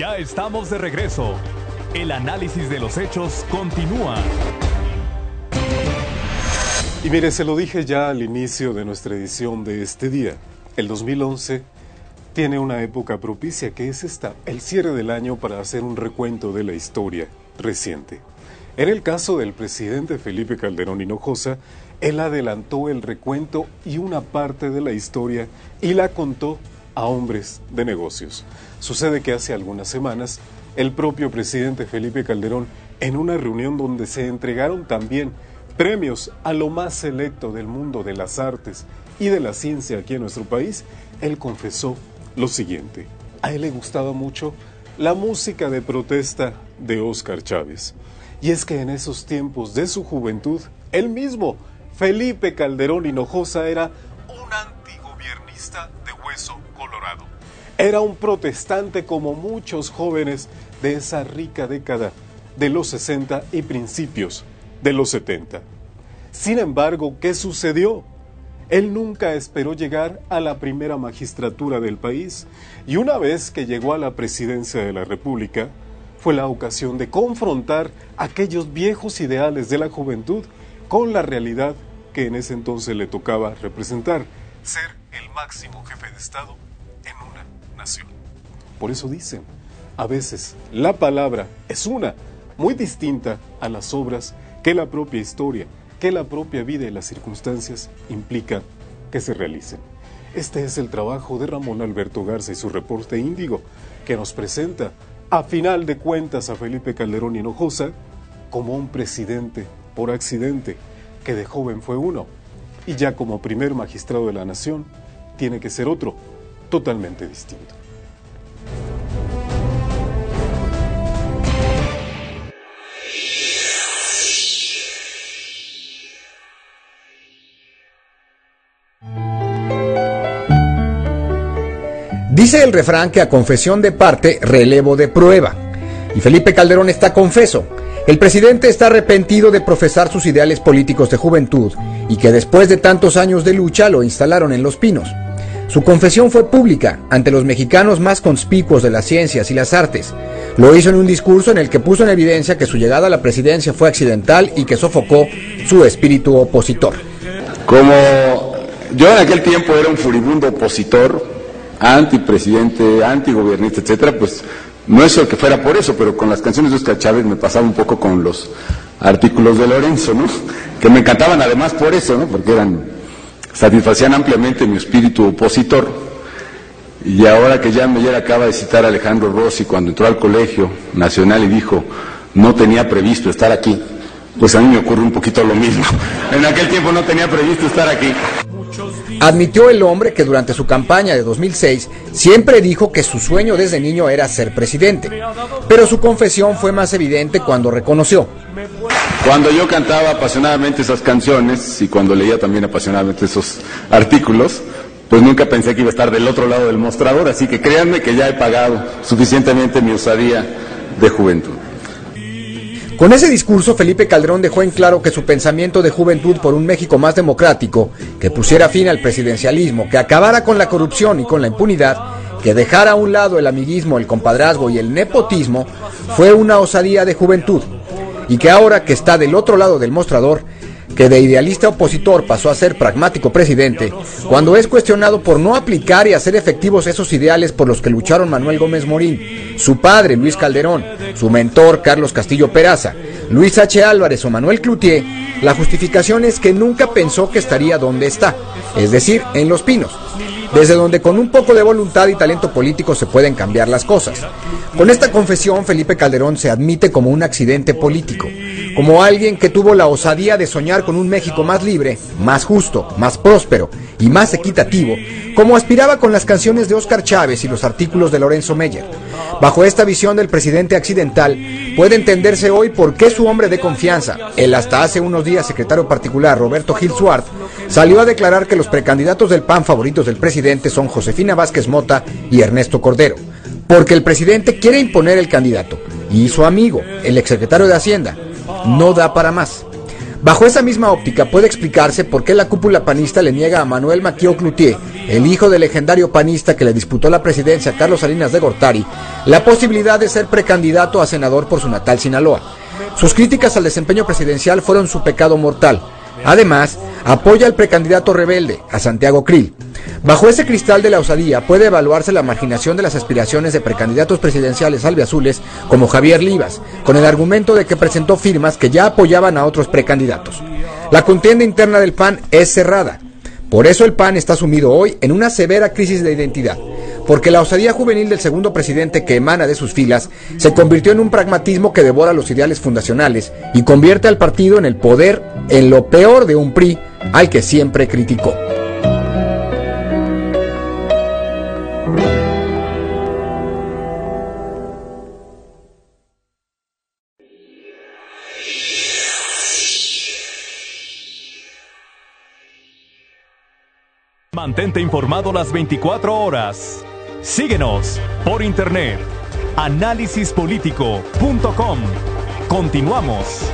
Ya estamos de regreso. El análisis de los hechos continúa. Y mire, se lo dije ya al inicio de nuestra edición de este día. El 2011 tiene una época propicia que es esta, el cierre del año para hacer un recuento de la historia reciente. En el caso del presidente Felipe Calderón Hinojosa, él adelantó el recuento y una parte de la historia y la contó a hombres de negocios. Sucede que hace algunas semanas, el propio presidente Felipe Calderón, en una reunión donde se entregaron también premios a lo más selecto del mundo de las artes y de la ciencia aquí en nuestro país, él confesó lo siguiente: a él le gustaba mucho la música de protesta de Óscar Chávez. Y es que en esos tiempos de su juventud, él mismo, Felipe Calderón Hinojosa, era un antigobiernista de hueso colorado. Era un protestante como muchos jóvenes de esa rica década de los 60 y principios de los 70. Sin embargo, ¿qué sucedió? Él nunca esperó llegar a la primera magistratura del país, y una vez que llegó a la presidencia de la República, fue la ocasión de confrontar aquellos viejos ideales de la juventud con la realidad que en ese entonces le tocaba representar, ser el máximo jefe de Estado en una nación. Por eso dicen, a veces la palabra es una, muy distinta a las obras que la propia historia, que la propia vida y las circunstancias implican que se realicen. Este es el trabajo de Ramón Alberto Garza y su reporte Índigo, que nos presenta, a final de cuentas, a Felipe Calderón Hinojosa como un presidente por accidente, que de joven fue uno, y ya como primer magistrado de la nación, tiene que ser otro, totalmente distinto. Dice el refrán que a confesión de parte, relevo de prueba. Y Felipe Calderón está confeso. El presidente está arrepentido de profesar sus ideales políticos de juventud y que después de tantos años de lucha lo instalaron en Los Pinos. Su confesión fue pública ante los mexicanos más conspicuos de las ciencias y las artes. Lo hizo en un discurso en el que puso en evidencia que su llegada a la presidencia fue accidental y que sofocó su espíritu opositor. Como yo en aquel tiempo era un furibundo opositor, antipresidente, antigobiernista, etcétera, pues no es que fuera por eso, pero con las canciones de Óscar Chávez me pasaba un poco con los artículos de Lorenzo, ¿no? Que me encantaban además por eso, ¿no? Porque satisfacían ampliamente mi espíritu opositor. Y ahora que Jan Meyer acaba de citar a Alejandro Rossi cuando entró al Colegio Nacional y dijo, no tenía previsto estar aquí, pues a mí me ocurre un poquito lo mismo. En aquel tiempo no tenía previsto estar aquí. Admitió el hombre que durante su campaña de 2006 siempre dijo que su sueño desde niño era ser presidente, pero su confesión fue más evidente cuando reconoció: cuando yo cantaba apasionadamente esas canciones y cuando leía también apasionadamente esos artículos, pues nunca pensé que iba a estar del otro lado del mostrador, así que créanme que ya he pagado suficientemente mi osadía de juventud. Con ese discurso, Felipe Calderón dejó en claro que su pensamiento de juventud por un México más democrático, que pusiera fin al presidencialismo, que acabara con la corrupción y con la impunidad, que dejara a un lado el amiguismo, el compadrazgo y el nepotismo, fue una osadía de juventud, y que ahora que está del otro lado del mostrador, que de idealista opositor pasó a ser pragmático presidente, cuando es cuestionado por no aplicar y hacer efectivos esos ideales por los que lucharon Manuel Gómez Morín, su padre Luis Calderón, su mentor Carlos Castillo Peraza, Luis H. Álvarez o Manuel Cloutier, la justificación es que nunca pensó que estaría donde está, es decir, en Los Pinos, desde donde con un poco de voluntad y talento político se pueden cambiar las cosas. Con esta confesión, Felipe Calderón se admite como un accidente político, como alguien que tuvo la osadía de soñar con un México más libre, más justo, más próspero y más equitativo, como aspiraba con las canciones de Óscar Chávez y los artículos de Lorenzo Meyer. Bajo esta visión del presidente accidental, puede entenderse hoy por qué su hombre de confianza, el hasta hace unos días secretario particular Roberto Gil Suart, salió a declarar que los precandidatos del PAN favoritos del presidente son Josefina Vázquez Mota y Ernesto Cordero, porque el presidente quiere imponer el candidato, y su amigo, el exsecretario de Hacienda, no da para más. Bajo esa misma óptica puede explicarse por qué la cúpula panista le niega a Manuel Maquio Cloutier el hijo del legendario panista que le disputó la presidencia a Carlos Salinas de Gortari, la posibilidad de ser precandidato a senador por su natal Sinaloa. Sus críticas al desempeño presidencial fueron su pecado mortal. Además, apoya al precandidato rebelde, a Santiago Krill. Bajo ese cristal de la osadía puede evaluarse la marginación de las aspiraciones de precandidatos presidenciales albiazules como Javier Livas, con el argumento de que presentó firmas que ya apoyaban a otros precandidatos. La contienda interna del PAN es cerrada. Por eso el PAN está sumido hoy en una severa crisis de identidad, porque la osadía juvenil del segundo presidente que emana de sus filas se convirtió en un pragmatismo que devora los ideales fundacionales y convierte al partido en el poder en lo peor de un PRI al que siempre criticó. Mantente informado las 24 horas. Síguenos por internet. Análisispolitico.com. Continuamos.